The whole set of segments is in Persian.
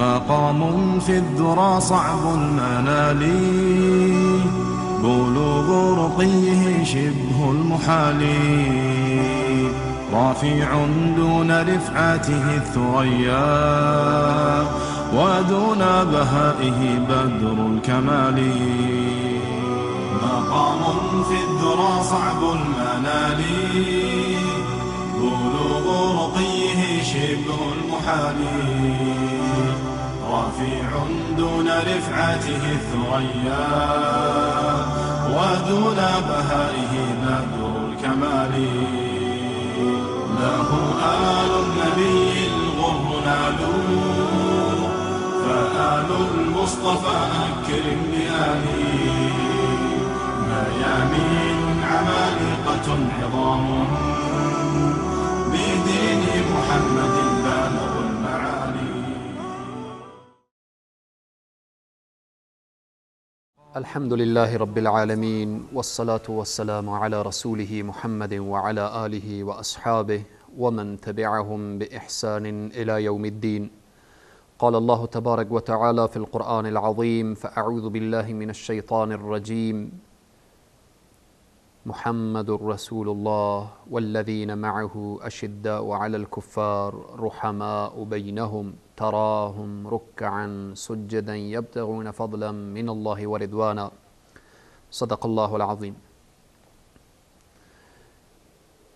مقام في الذرى صعب المنال، بلوغ رقيه شبه المحال، رافع دون رفعته الثريا، ودون بهائه بدر الكمال. مقام في الذرى صعب المنال، بلوغ رقيه شبه المحال، رفيع دون رفعته الثريا، ودون بهائه بدر الكمال. له آل النبي الغر نالوا، فآل المصطفى أكرم بآله، ميامين عمالقة عظام، بدين محمد بالغ المعالي. الحمد لله رب العالمين، والصلاة والسلام على رسوله محمد وعلى آله وأصحابه ومن تبعهم بإحسان إلى يوم الدين. قال الله تبارك وتعالى في القرآن العظيم: فأعوذ بالله من الشيطان الرجيم. محمد رسول الله والذين معه أشداء على الكفار رحماء بينهم تراهم ركعا سجدا يبتغون فضلا من الله ورضوانا. صدق الله العظیم.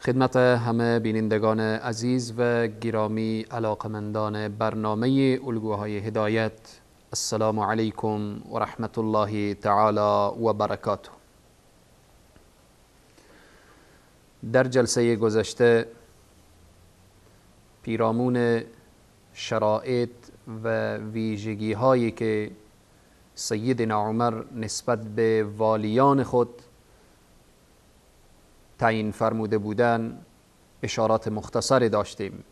خدمت همه بینندگان عزیز و گرامی علاقمندان برنامه الگوهای هدایت، السلام علیکم و رحمت الله تعالی و برکاته. در جلسه گذشته پیرامون شرایط و ویژگی هایی که سیدنا عمر نسبت به والیان خود تعیین فرموده بودند اشارات مختصری داشتیم.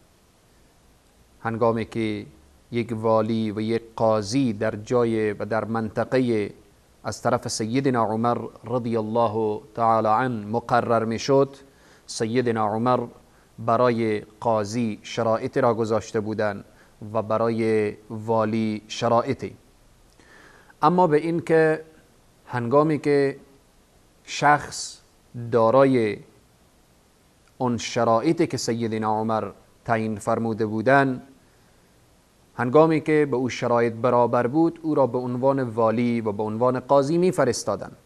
هنگامی که یک والی و یک قاضی در جای و در منطقه از طرف سیدنا عمر رضی الله تعالی عنه مقرر می شد، سیدنا عمر برای قاضی شرایط را گذاشته بودند و برای والی شرایطی. اما به این که هنگامی که شخص دارای اون شرایطی که سیدنا عمر تعیین فرموده بودند، هنگامی که به او شرایط برابر بود، او را به عنوان والی و به عنوان قاضی می فرستادند.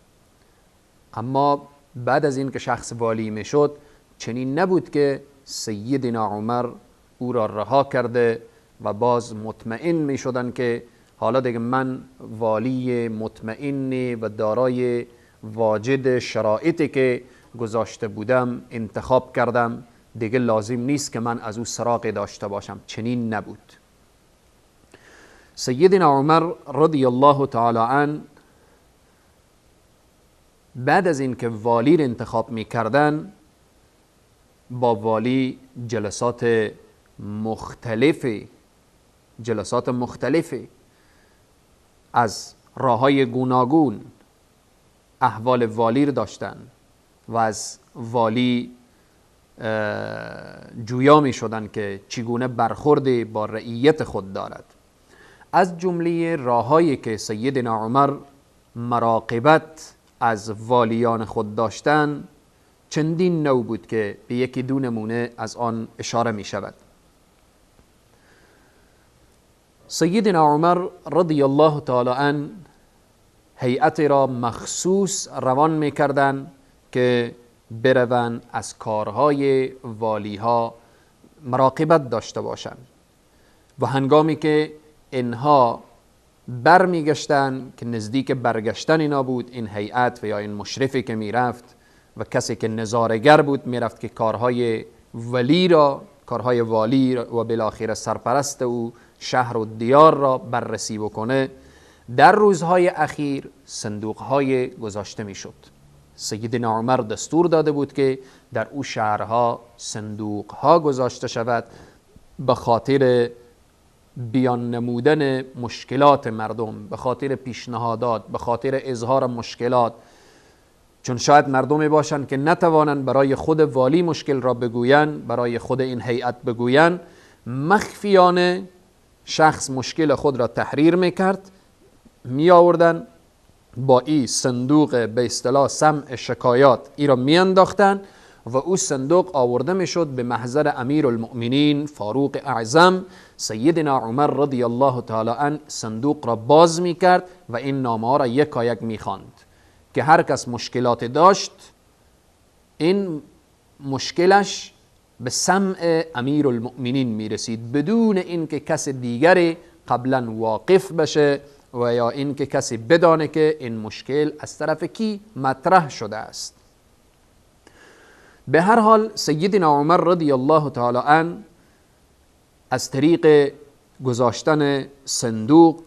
اما بعد از این که شخص والی می شد، چنین نبود که سیدنا عمر او را رها کرده و باز مطمئن می شدن که حالا دیگه من والی مطمئن و دارای واجد شرایطی که گذاشته بودم انتخاب کردم، دیگه لازم نیست که من از او سراغ داشته باشم. چنین نبود. سیدنا عمر رضی الله تعالی عنه بعد از این که والی را انتخاب می کردن، با والی جلسات مختلفی از راههای گوناگون احوال والی رو داشتن و از والی جویا می شدن که چگونه برخورد با رعیت خود دارد. از جمله راههایی که سیدنا عمر مراقبت از والیان خود داشتن چندین نوع بود که به یکی دو نمونه از آن اشاره می شود. سیدنا عمر رضی الله تعالی عنه هیئت را مخصوص روان می کردن که بروند از کارهای والیها مراقبت داشته باشند و هنگامی که اینها برمیگشتن که نزدیک برگشتن اینا بود، این هیئت و یا این مشرفی که میرفت و کسی که نظارگر بود میرفت که کارهای والی و بالاخره سرپرست او شهر و دیار را بررسی بکنه، در روزهای اخیر صندوقهای گذاشته میشد. سیدنا عمر دستور داده بود که در او شهرها صندوقها گذاشته شود به خاطر بیان نمودن مشکلات مردم، به خاطر پیشنهادات، به خاطر اظهار مشکلات. چون شاید مردمی باشند که نتوانند برای خود والی مشکل را بگویند، برای خود این هیئت بگویند، مخفیانه شخص مشکل خود را تحریر میکرد، می آوردن با این صندوق به اصطلاح سمع شکایات ای را می انداختن و او صندوق آورده می شد به محضر امیر المؤمنین فاروق اعظم. سیدنا عمر رضی الله تعالی عنه صندوق را باز می کرد و این نامه ها را یکایک می خواند که هر کس مشکلات داشت این مشکلش به سمع امیر المؤمنین می رسید بدون اینکه کس دیگری قبلا واقف بشه و یا اینکه کسی بدانه که این مشکل از طرف کی مطرح شده است. به هر حال سیدنا عمر رضی الله تعالی عنه از طریق گذاشتن صندوق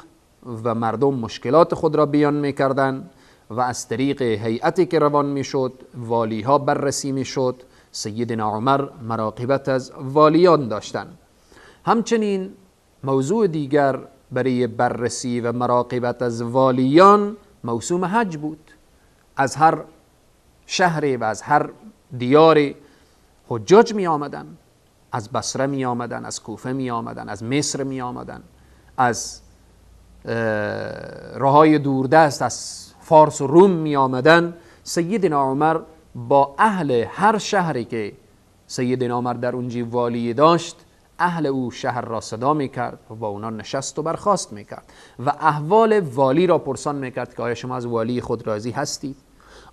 و مردم مشکلات خود را بیان میکردن و از طریق هیئتی که روان میشد والیها بررسی میشد. سیدنا عمر مراقبت از والیان داشتند. همچنین موضوع دیگر برای بررسی و مراقبت از والیان موسوم حج بود. از هر شهری و از هر دیاری حجاج می آمدن، از بصره می آمدن، از کوفه می آمدن، از مصر می آمدن، از راهای دوردست از فارس و روم می آمدن. سیدنا عمر با اهل هر شهری که سیدنا عمر در اونجی والی داشت اهل او شهر را صدا می کرد و با اونا نشست و برخاست می کرد و احوال والی را پرسان می کرد که آیا شما از والی خود راضی هستید؟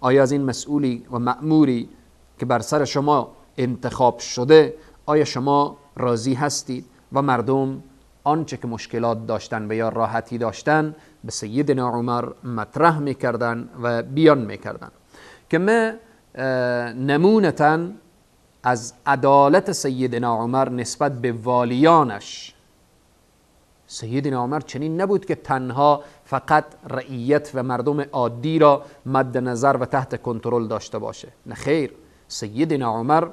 آیا از این مسئولی و مأموری که بر سر شما انتخاب شده آیا شما راضی هستید؟ و مردم آنچه که مشکلات داشتن و یا راحتی داشتن به سیدنا عمر مطرح می کردن و بیان می کردن که ما نمونتاً از عدالت سیدنا عمر نسبت به والیانش. سیدنا عمر چنین نبود که تنها فقط رعیت و مردم عادی را مد نظر و تحت کنترل داشته باشه. نه خیر، سیدنا عمر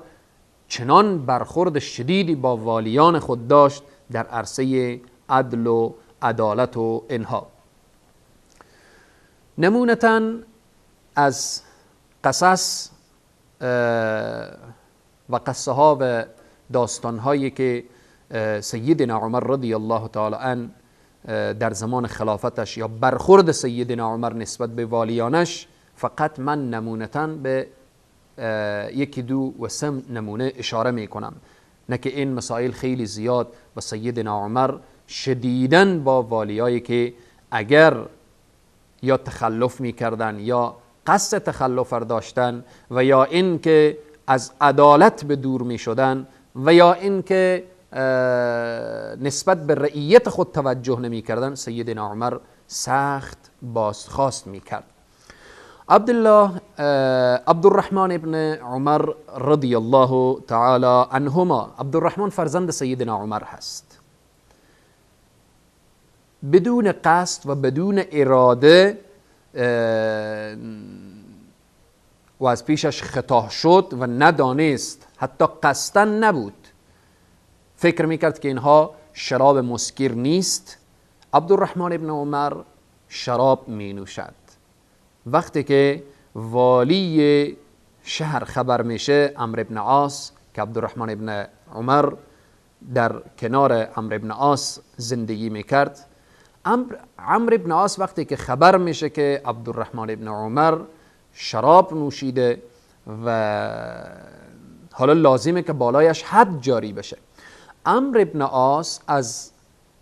چنان برخورد شدیدی با والیان خود داشت در عرصه عدل و عدالت و اینها. نمونتاً از قصص و قصه ها و داستان هایی که سیدنا عمر رضی الله تعالی عنه در زمان خلافتش یا برخورد سیدنا عمر نسبت به والیانش فقط من نمونتاً به یکی دو و سه نمونه اشاره می کنم، نه که این مسائل خیلی زیاد و سیدنا عمر شدیداً با والیایی که اگر یا تخلف می کردن یا قصد تخلف داشتن و یا این که از عدالت به دور می شدن و یا این که نسبت به رعیت خود توجه نمی کردن سیدنا عمر سخت بازخواست می کرد. عبدالرحمن ابن عمر رضی الله تعالی عنهما، عبدالرحمن فرزند سیدنا عمر هست. بدون قصد و بدون اراده و از پیشش خطا شد و ندانست، حتی قصداً نبود، فکر میکرد که اینها شراب مسکر نیست. عبدالرحمن ابن عمر شراب می نوشد. وقتی که والی شهر خبر میشه، عمرو ابن عاص که عبدالرحمن ابن عمر در کنار عمرو ابن عاص زندگی میکرد، عمرو ابن عاص وقتی که خبر میشه که عبدالرحمن ابن عمر شراب نوشیده و حالا لازمه که بالایش حد جاری بشه، عمرو ابن عاص از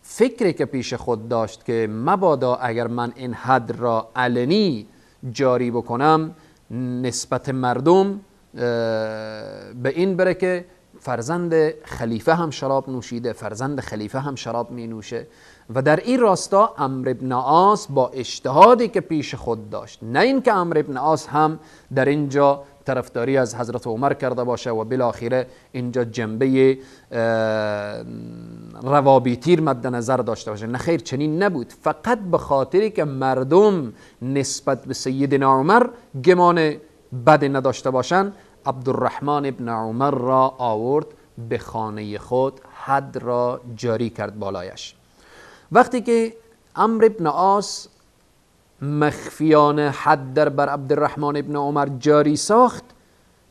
فکری که پیش خود داشت که مبادا اگر من این حد را علنی جاری بکنم نسبت مردم به این بره که فرزند خلیفه هم شراب نوشیده، فرزند خلیفه هم شراب می نوشه و در این راستا عمرو ابن عاص با اجتهادی که پیش خود داشت، نه این که عمرو ابن عاص هم در اینجا طرفداری از حضرت عمر کرده باشه و بالاخره اینجا جنبه روابطی مد نظر داشته باشه، نه خیر، چنین نبود. فقط به خاطری که مردم نسبت به سیدنا عمر گمان بد نداشته باشند، عبدالرحمن ابن عمر را آورد به خانه خود، حد را جاری کرد بالایش. وقتی که عمرو ابن عاص مخفیانه حد در بر عبدالرحمن ابن عمر جاری ساخت،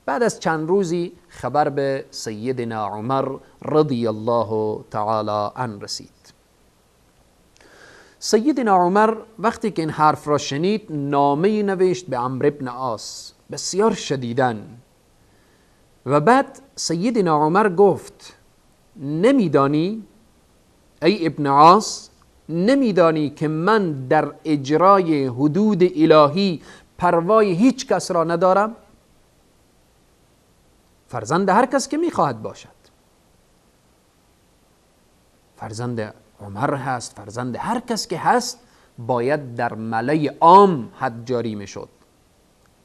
بعد از چند روزی خبر به سیدنا عمر رضی الله تعالی عنه رسید. سیدنا عمر وقتی که این حرف را شنید نامه نوشت به عمرو ابن عاص بسیار شدیدن و بعد سیدنا عمر گفت نمیدانی ای ابن عاص، نمیدانی که من در اجرای حدود الهی پروای هیچ کس را ندارم؟ فرزند هر کس که میخواهد باشد، فرزند عمر هست، فرزند هر کس که هست، باید در ملأ عام حد جاری میشد.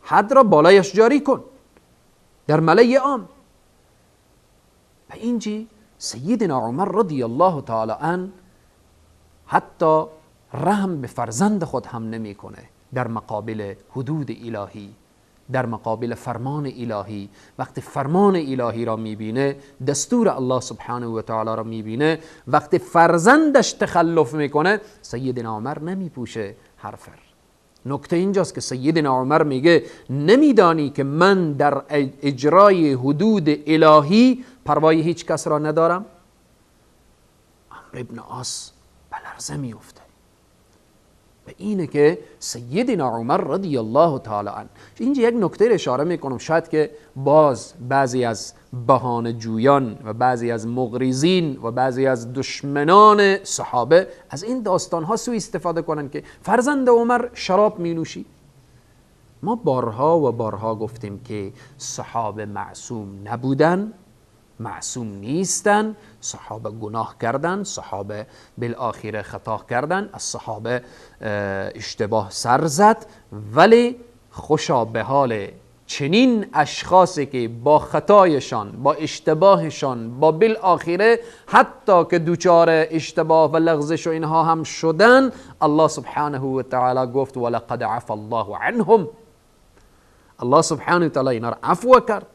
حد را بالایش جاری کن در ملأ عام. و اینجی سیدنا عمر رضی الله تعالی عنه حتی رحم به فرزند خود هم نمیکنه در مقابل حدود الهی، در مقابل فرمان الهی. وقتی فرمان الهی را میبینه، دستور الله سبحانه و تعالی را میبینه، وقتی فرزندش تخلف میکنه، سیدنا عمر نمیپوشه حرفر. نکته اینجاست که سیدنا عمر میگه نمیدانی که من در اجرای حدود الهی پروای هیچ کس را ندارم؟ عمرو ابن عاص به لرزه میفته. و اینه که سیدنا عمر رضی الله تعالی عنه، اینجا یک نکته اشاره میکنم، شاید که باز بعضی از بهانه جویان و بعضی از مغریزین و بعضی از دشمنان صحابه از این داستان ها سوء استفاده کنن که فرزند عمر شراب می نوشید. ما بارها و بارها گفتیم که صحابه معصوم نبودن، معصوم نیستن، صحابه گناه کردن، صحابه بالآخره خطا کردن، از صحابه اشتباه سر زد، ولی خوشا به حال چنین اشخاصی که با خطایشان، با اشتباهشان، با بالآخره حتی که دوچار اشتباه و لغزش و اینها هم شدن، الله سبحانه و تعالی گفت ولقد عفا الله عنهم. الله سبحانه و تعالی اینا را عفو کرد.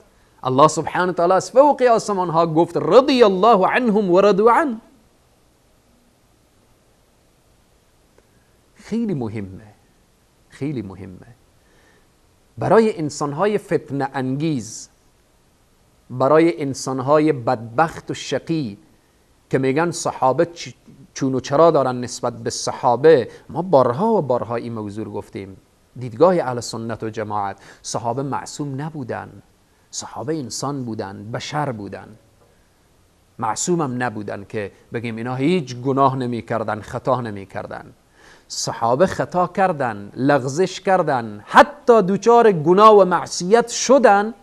الله سبحانه و تعالی از فوق آسمان ها گفت رضی الله عنهم و رضوا عنه. خیلی مهمه، خیلی مهمه برای انسانهای فتنه انگیز، برای انسانهای بدبخت و شقی که میگن صحابه چون و چرا دارن نسبت به صحابه. ما بارها و بارها این موضوع گفتیم، دیدگاه اهل سنت و جماعت، صحابه معصوم نبودن، صحابه انسان بودن، بشر بودن، معصوم هم نبودن که بگیم اینا هیچ گناه نمی کردن، خطا نمی کردن. صحابه خطا کردن، لغزش کردن، حتی دوچار گناه و معصیت شدن.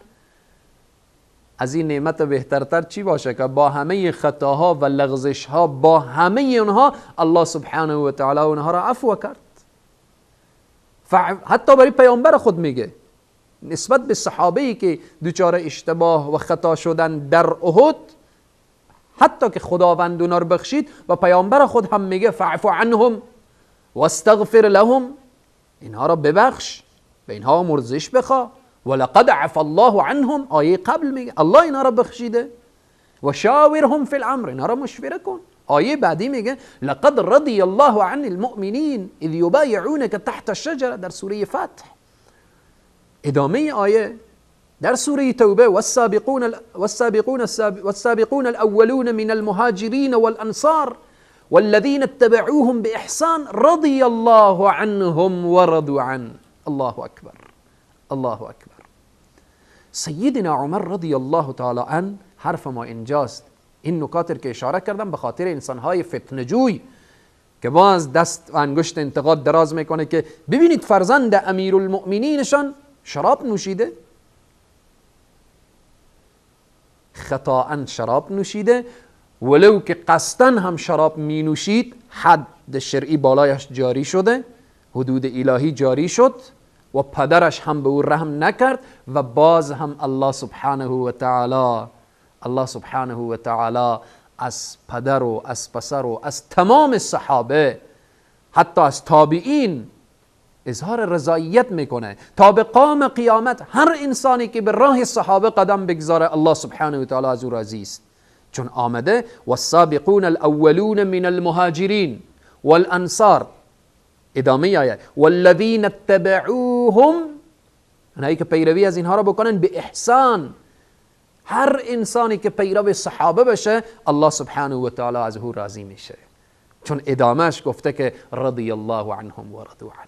از این نعمت بهترتر چی باشه که با همه خطاها و لغزشها، با همه اونها الله سبحانه و تعالی اونها را عفو کرد. حتی برای پیامبر خود میگه نسبت به صحابه‌ای که دوچار اشتباه و خطا شدن در احد، حتی که خداوند اونا رو بخشید، و پیامبر خود هم میگه فاعف عنهم واستغفر لهم، اینها را ببخش، به اینها مرزش بخوا. ولقد عفا الله عنهم، آیه قبل میگه الله اینها را بخشیده. و شاورهم فی الامر، اینها را مشوره کن. آیه بعدی میگه لقد رضی الله عن المؤمنین اذ یبایعونک تحت الشجره، در سوره فتح. ادامه آیه در سوره توبه والسابقون الاولون من المهاجرین والانصار والذین اتبعوهم باحسان رضی الله عنهم ورضوا عنه. الله اکبر، الله اکبر. سیدنا عمر رضی الله تعالی عنه، حرف ما اینجاست. این نکات که اشاره کردم به خاطر انسانهای فتنه جوی که باز دست و انگشت انتقاد دراز میکنه که ببینید فرزند امیرالمؤمنینشان شراب نوشیده، خطااً شراب نوشیده، ولو که قصداً هم شراب می نوشید، حد شرعی بالایش جاری شده، حدود الهی جاری شد و پدرش هم به او رحم نکرد. و باز هم الله سبحانه و تعالی از پدر و از پسر و از تمام صحابه، حتی از تابعین، اظهار رضایت میکنه تا به قام قیامت. هر انسانی که به راه صحابه قدم بگذاره الله سبحانه و تعالی از او راضی است، چون آمده والسابقون الاولون من المهاجرین والانصار، ادامه آیه والذین اتبعوهم، اونایی که پیروی از اینها را بکنن به احسان. هر انسانی که پیرو صحابه بشه الله سبحانه و تعالی از او راضی میشه. چون ادامهش گفته که رضی الله عنهم و رضوا عنه.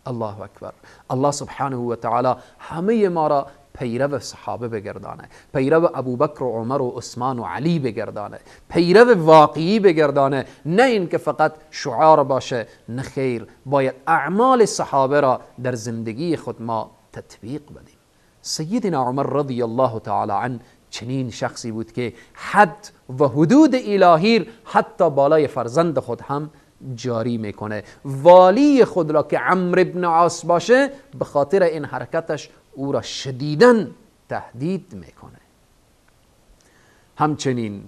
الله اکبر. الله سبحانه و تعالی همه ما را پیرو صحابه بگردانه، پیرو ابوبکر و عمر و عثمان و علی بگردانه، پیرو واقعی بگردانه، نه این که فقط شعار باشه. نه خیر، باید اعمال صحابه را در زندگی خود ما تطبیق بدیم. سیدنا عمر رضی الله تعالی عنه چنین شخصی بود که حد و حدود الهی حتی بالای فرزند خود هم جاری میکنه. والی خود را که عمرو بن عاص باشه، به خاطر این حرکتش او را شدیداً تهدید میکنه. همچنین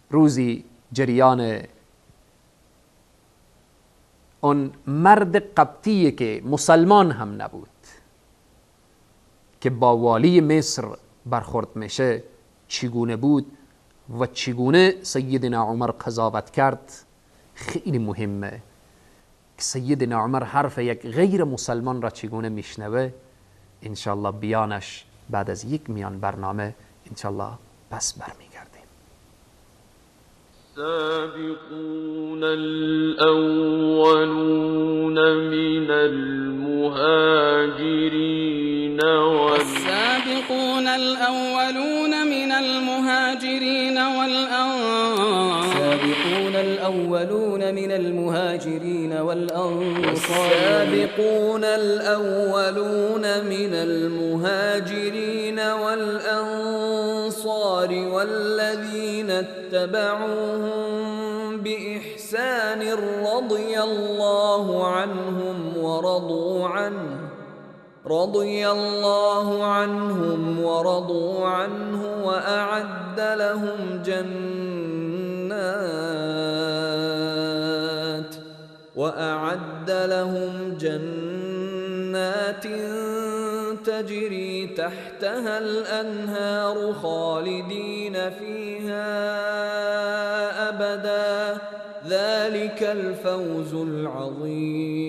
روزی جریان اون مرد قبطی که مسلمان هم نبود که با والی مصر برخورد میشه چگونه بود و چگونه سیدنا عمر قضاوت کرد، خیلی مهمه که سیدنا عمر حرف یک غیر مسلمان را چگونه میشنوه. انشالله بیانش بعد از یک میان برنامه انشالله پس برمیگردیم. السابقون الأولون من المهاجرين والسابقون الأولون من المهاجرين والأنصار السابقون الأولون من المهاجرين والأنصار السابقون الأولون من المهاجرين والأنصار والذين اتبعوهم بإحسان رضي الله عنهم ورضوا عنه وأعد لهم جنات تجري تحتها الأنهار خالدين فيها أبدا ذلك الفوز العظيم.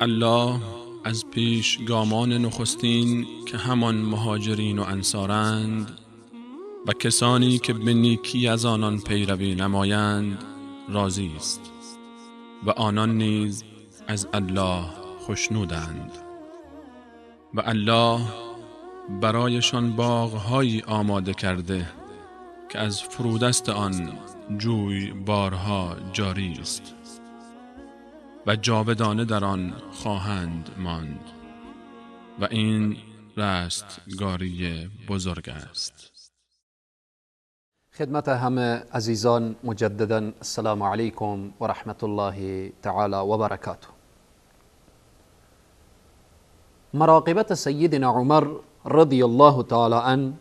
الله از پیشگامان نخستین که همان مهاجرین و انصارند و کسانی که به نیکی از آنان پیروی نمایند راضی است و آنان نیز از الله خوشنودند و الله برایشان باغ‌هایی آماده کرده که از فرودست آن جوی بارها جاری است و جاودانه در آن خواهند ماند و این رستگاری بزرگ است. خدمت همه عزیزان مجددا السلام علیکم و رحمت الله تعالی و برکاته. مراقبت سیدنا عمر رضی الله تعالی عنه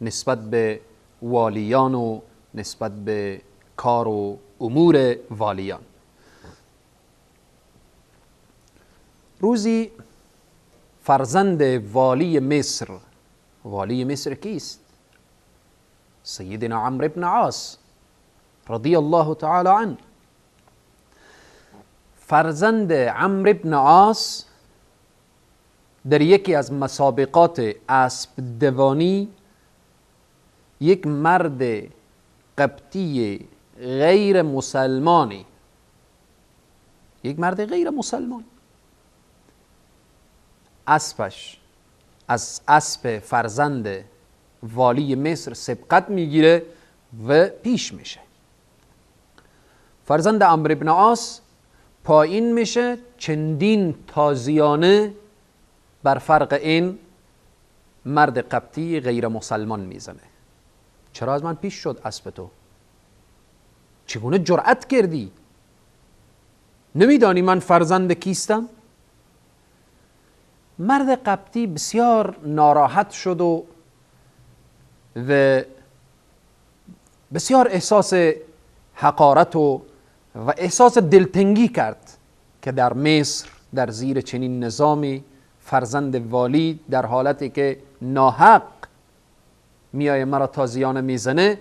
نسبت به والیان و نسبت به کار و امور والیان. روزی فرزند والی مصر کیست؟ سیدنا عمرو بن عاص رضی الله تعالی عنه. فرزند عمرو بن عاص در یکی از مسابقات اسب دوانی یک مرد قبطی غیر مسلمان اسبش از اسب فرزند والی مصر سبقت میگیره و پیش میشه. فرزند عمرو بن عاص پایین میشه، چندین تازیانه بر فرق این مرد قبطی غیر مسلمان میزنه. چرا از من پیش شد اسب تو؟ چگونه جرأت کردی؟ نمیدانی من فرزند کیستم؟ مرد قبطی بسیار ناراحت شد و بسیار احساس حقارت و احساس دلتنگی کرد که در مصر در زیر چنین نظامی فرزند والی در حالتی که ناحق میای مرا تازیانه میزنه.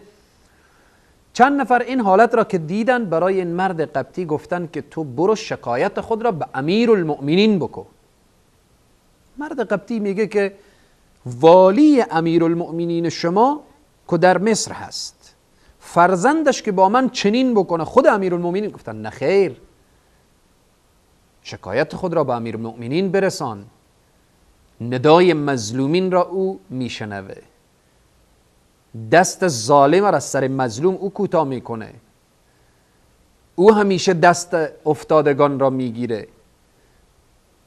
چند نفر این حالت را که دیدن برای این مرد قبطی گفتن که تو برو شکایت خود را به امیر المؤمنین بکن. مرد قبطی میگه که والی امیر المؤمنین شما که در مصر هست، فرزندش که با من چنین بکنه. خود امیرالمؤمنین گفتن نه خیر، شکایت خود را به امیرالمؤمنین برسان، ندای مظلومین را او میشنوه، دست ظالم را از سر مظلوم او کوتاه میکنه، او همیشه دست افتادگان را میگیره.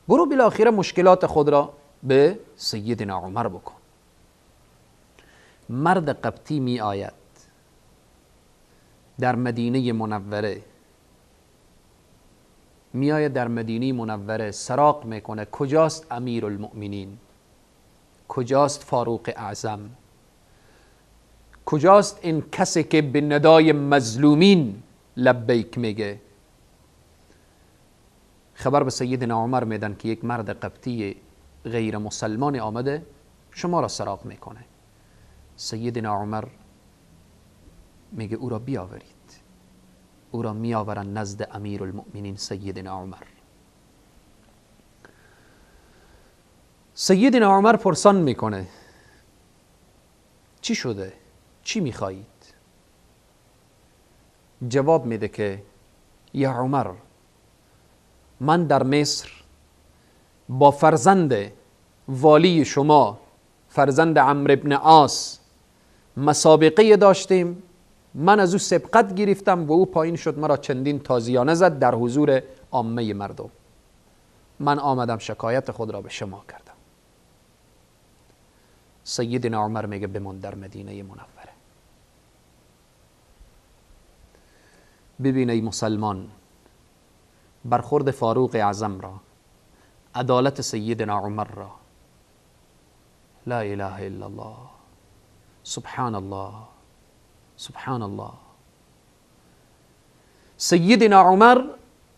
برو بالاخره مشکلات خود را به سیدنا عمر بکن. مرد قبطی می آید در مدینه منوره، می آید در مدینه منوره سراغ میکنه کجاست امیرالمؤمنین، کجاست فاروق اعظم، کجاست این کسی که به ندای مظلومین لبیک میگه. خبر به سیدنا عمر میدن که یک مرد قبطی غیر مسلمان آمده شما را سراغ میکنه. سیدنا عمر میگه او را بیاورید. او را میآورن نزد امیرالمؤمنین سیدنا عمر. سیدنا عمر پرسان میکنه چی شده؟ چی میخواهید؟ جواب میده که یا عمر، من در مصر با فرزند والی شما، فرزند عمرو ابن عاص، مسابقه داشتیم. من از او سبقت گرفتم و او پایین شد، مرا چندین تازیانه زد در حضور عامه مردم. من آمدم شکایت خود را به شما کردم. سیدنا عمر میگه بمان در مدینه منوره. ببین ای مسلمان، برخورد فاروق اعظم را، عدالت سیدنا عمر را. لا اله الا الله، سبحان الله، سبحان الله. سیدنا عمر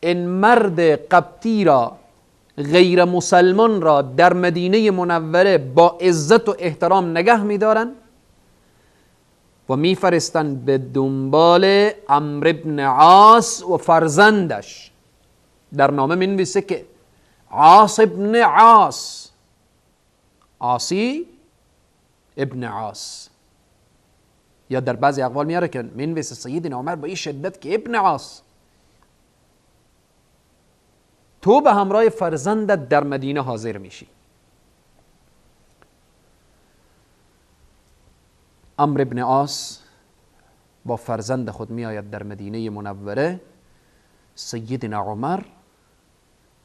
این مرد قبطی را، غیر مسلمان را در مدینه منوره با عزت و احترام نگه می‌دارند و میفرستند به دنبال عمرو ابن عاص و فرزندش. در نامه می‌نویسه که عاص ابن عاص، عاصی ابن عاص، یا در بعضی اقوال میاره که می‌نویسه سیدنا عمر با این شدت که ابن عاص، تو به همراه فرزندت در مدینه حاضر میشی. عمرو ابن عاص با فرزند خود می آید در مدینه منوره. سیدنا عمر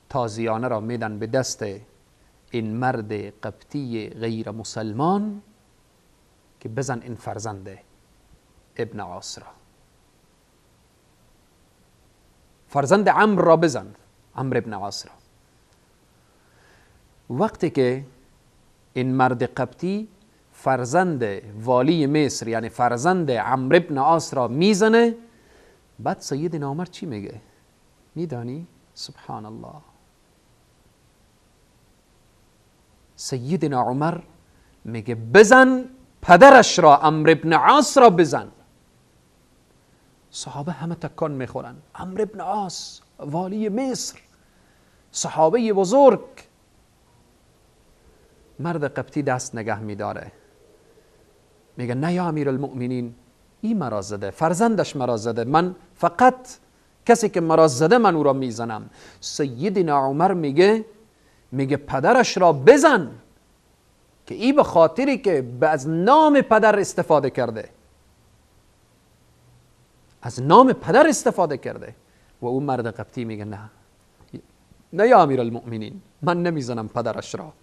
تازیانه را میدن به دست این مرد قبطی غیر مسلمان که بزن این فرزند ابن عاص را، فرزند عمرو را بزن، عمرو ابن عاص را. وقتی که این مرد قبطی فرزند والی مصر یعنی فرزند عمرو ابن عاص را میزنه، بعد سیدنا عمر چی میگه؟ میدانی؟ سبحان الله. سیدنا عمر میگه بزن پدرش را، عمرو ابن عاص را بزن. صحابه همه تکان میخورن. عمرو ابن عاص والی مصر، صحابه بزرگ. مرد قبطی دست نگه میداره، میگه نه یا امیرالمؤمنین، این مرا زده، فرزندش مرا زده، من فقط کسی که مرا زده من او را میزنم. سیدنا عمر میگه پدرش را بزن، که ای به خاطری که از نام پدر استفاده کرده، از نام پدر استفاده کرده. و اون مرد قبطی میگه نه یا امیرالمؤمنین، من نمیزنم پدرش را.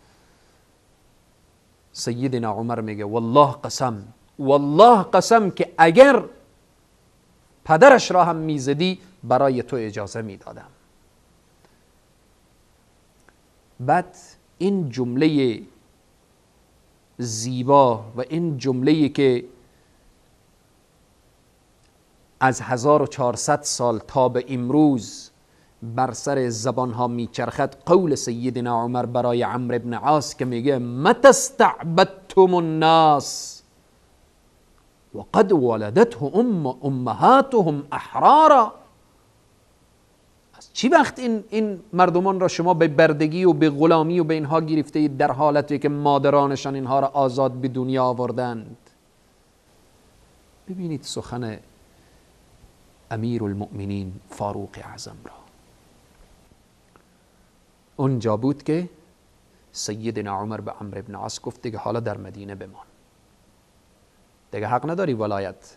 سیدنا عمر میگه والله قسم که اگر پدرش را هم میزدی برای تو اجازه میدادم. بعد این جمله زیبا و این جمله‌ای که از 1400 سال تا به امروز بر سر زبانها میچرخد، قول سیدنا عمر برای عمرو ابن عاص که میگه متى استعبدتم الناس وقد ولدته امهاتهم احرارا. از چی وقت این مردمان را شما به بردگی و به غلامی و به اینها گرفته اید، در حالتی که مادرانشان اینها را آزاد به دنیا آوردند؟ ببینید سخن امیر المؤمنین فاروق اعظم را. اونجا بود که سیدنا عمر به عمرو بن عاص گفت دیگه حالا در مدینه بمان، دیگه حق نداری ولایت،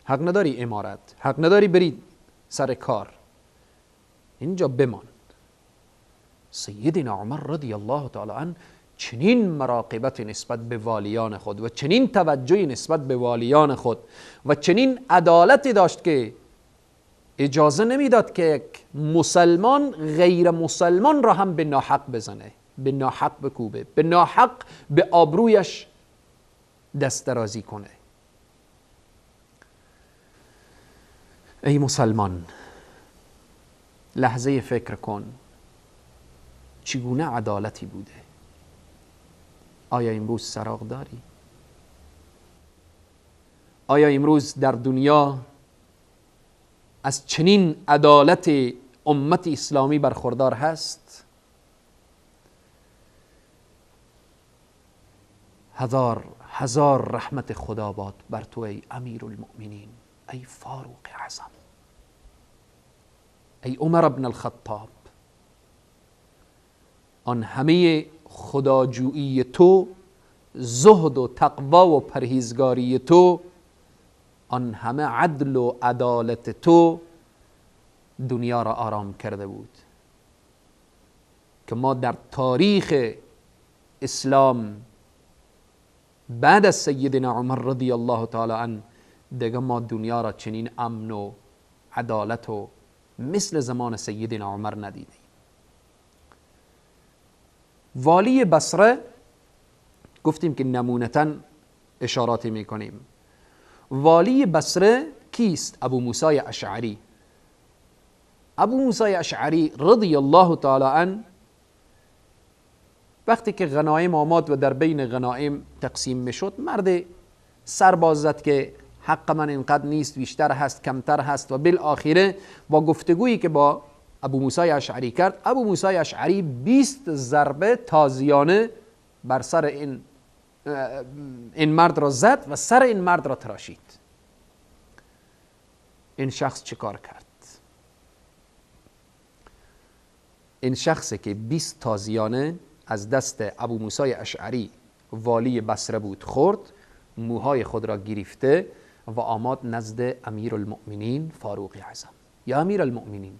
حق نداری امارت، حق نداری برید سر کار، اینجا بمان. سیدنا عمر رضی الله تعالی عنه چنین مراقبت نسبت به والیان خود و چنین توجهی نسبت به والیان خود و چنین عدالتی داشت که اجازه نمیداد که یک مسلمان غیر مسلمان را هم به ناحق بزنه، به ناحق بکوبه، به ناحق به آبرویش دست درازی کنه. ای مسلمان، لحظه فکر کن چگونه عدالتی بوده. آیا امروز سراغ داری؟ آیا امروز در دنیا از چنین عدالت امت اسلامی برخوردار هست؟ هزار رحمت خدا باد بر تو ای امیر المؤمنین، ای فاروق اعظم، ای عمر بن الخطاب. آن همه خداجویی تو، زهد و تقوا و پرهیزگاری تو، آن همه عدل و عدالت تو دنیا را آرام کرده بود که ما در تاریخ اسلام بعد از سیدنا عمر رضی الله تعالی عنه دیگه ما دنیا را چنین امن و عدالت و مثل زمان سیدنا عمر ندیدیم. والی بصره گفتیم که نمونتاً اشاراتی میکنیم. والی بصره کیست؟ ابو موسی اشعری. ابو موسی اشعری رضی الله تعالی عنه وقتی که غنایم آمد و در بین غنایم تقسیم میشد، مرد سرباز زد که حق من اینقدر نیست، بیشتر هست، کمتر هست، و بالاخره با گفتگویی که با ابو موسی اشعری کرد، ابو موسی اشعری 20 ضربه تازیانه بر سر این مرد را زد و سر این مرد را تراشید. این شخص چه کار کرد؟ این شخصی که 20 تازیانه از دست ابو موسی اشعری والی بصره بود خورد، موهای خود را گرفته و آمد نزد امیر المؤمنین فاروق اعظم. یا امیر المؤمنین،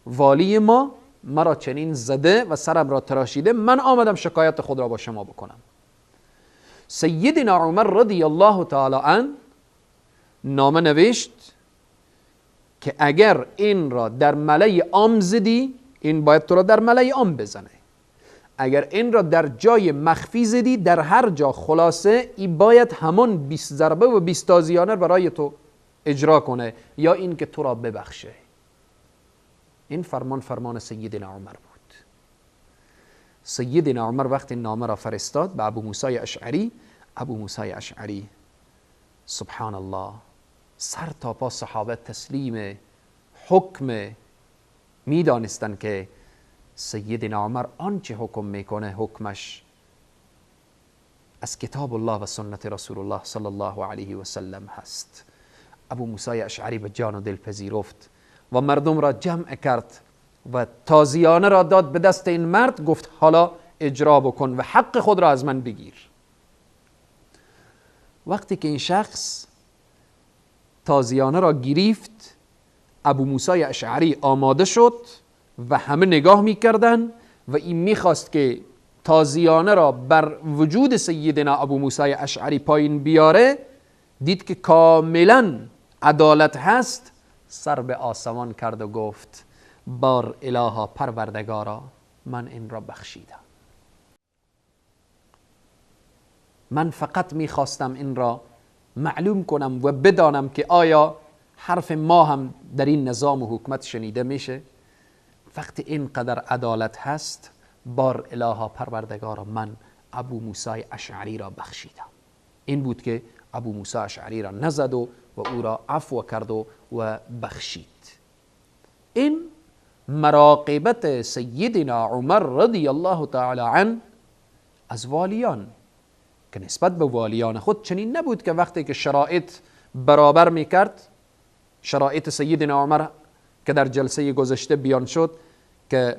والی ما مرا چنین زده و سرم را تراشیده، من آمدم شکایت خود را با شما بکنم. سیدنا عمر رضی الله تعالی عنه نامه نوشت که اگر این را در ملأ عام زدی، این باید تو را در ملأ عام بزنه. اگر این را در جای مخفی زدی، در هر جا، خلاصه این باید همان 20 ضربه و 20 تازیانه برای تو اجرا کنه یا این که تو را ببخشه. این فرمان سیدنا عمر بود. سیدنا عمر وقتی نامه را فرستاد به ابو موسی اشعری، ابو موسی اشعری سبحان الله سر تا پا صحابه تسلیم حکم میدانستند که سیدنا عمر آنچه حکم میکنه حکمش از کتاب الله و سنت رسول الله صلی الله علیه و سلم هست. ابو موسی اشعری به جان و دل پذیرفت و مردم را جمع کرد و تازیانه را داد به دست این مرد، گفت حالا اجرا بکن و حق خود را از من بگیر. وقتی که این شخص تازیانه را گرفت، ابو موسی اشعری آماده شد و همه نگاه میکردن و این میخواست که تازیانه را بر وجود سیدنا ابو موسی اشعری پایین بیاره، دید که کاملا عدالت هست، سر به آسمان کرد و گفت بار الها پروردگارا، من این را بخشیدم. من فقط میخواستم این را معلوم کنم و بدانم که آیا حرف ما هم در این نظام و حکومت شنیده میشه. وقتی اینقدر عدالت هست، بار الها پروردگارا، من ابو موسی اشعری را بخشیدم. این بود که ابو موسی اشعری را نزد و او را عفو کرد و بخشید. این مراقبت سیدنا عمر رضی الله تعالی عنه از والیان. که نسبت به والیان خود چنین نبود که وقتی که شرایط برابر میکرد، شرایط سیدنا عمر که در جلسه گذشته بیان شد که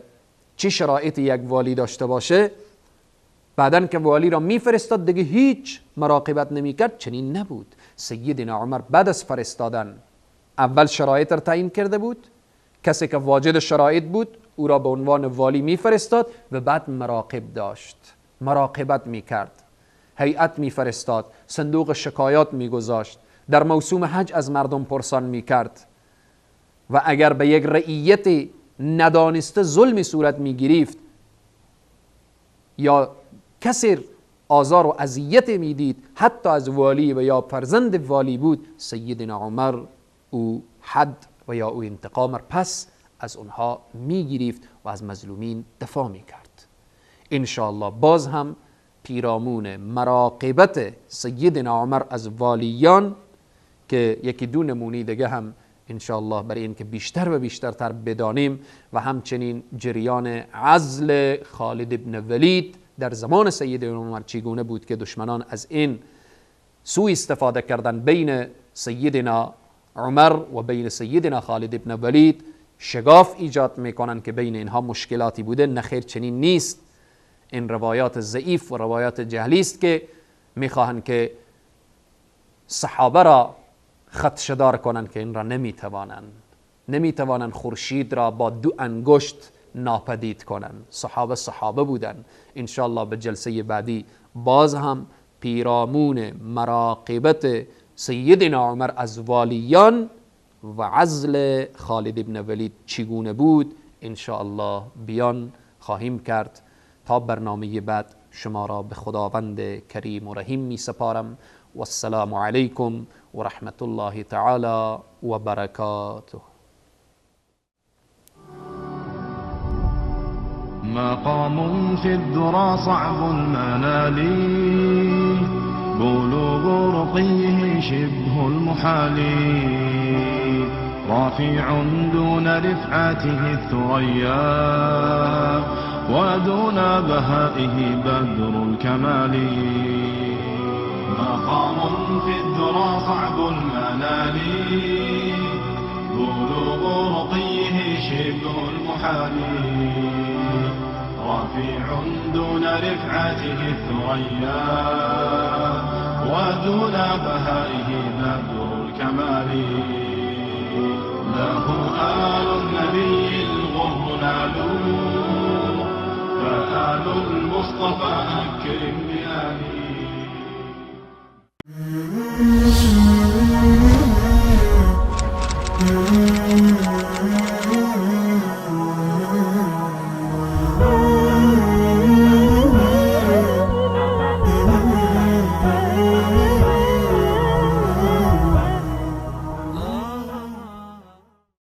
چی شرایط یک والی داشته باشه، بعدن که والی را میفرستاد دیگه هیچ مراقبت نمیکرد. چنین نبود. سیدنا عمر بعد از فرستادن اول شرایط را تعیین کرده بود، کسی که واجد شرایط بود او را به عنوان والی میفرستاد و بعد مراقب داشت، مراقبت میکرد، هیئت میفرستاد، صندوق شکایات میگذاشت، در موسم حج از مردم پرسان میکرد و اگر به یک رعیت ندانسته ظلمی صورت میگرفت یا کسی آزار و اذیت میدید، حتی از والی و یا فرزند والی بود، سیدنا عمر او حد و یا او انتقام پس از اونها میگرفت و از مظلومین دفاع میکرد. انشاءالله باز هم پیرامون مراقبت سیدنا عمر از والیان که یکی دو نمونه دیگه هم انشاءالله برای اینکه بیشتر و بیشترتر بدانیم و همچنین جریان عزل خالد ابن ولید در زمان سیدنا عمر چگونه بود که دشمنان از این سوء استفاده کردن بین سیدنا عمر و بین سیدنا خالد ابن ولید، شگاف ایجاد میکنن که بین اینها مشکلاتی بوده. نخیر چنین نیست. این روایات ضعیف و روایات جهلی است که میخواهند که صحابه را خدشه‌دار کنند که این را نمیتوانند خورشید را با دو انگشت ناپدید کنند. صحابه بودند. انشاءالله به جلسه بعدی باز هم پیرامون مراقبت سیدنا عمر از والیان و عزل خالد ابن ولید چگونه بود انشاءالله بیان خواهیم کرد. تا برنامه بعد شما را به خداوند کریم و رحیم می سپارم. و السلام علیکم و رحمت الله تعالی و برکاته. مقام في الذرى صعب المنال، بلوغ رقيه شبه المحال، رافع دون رفعته الثريا، ودون بهائه بدر الكمال. مقام في الذرى صعب المنال، بلوغ رقيه شبه المحال، رفيع دون رفعته الثريا، ودون بهائه بدر الكمال. له آل النبي الغر نالوا، فآل المصطفى أكرم بآله.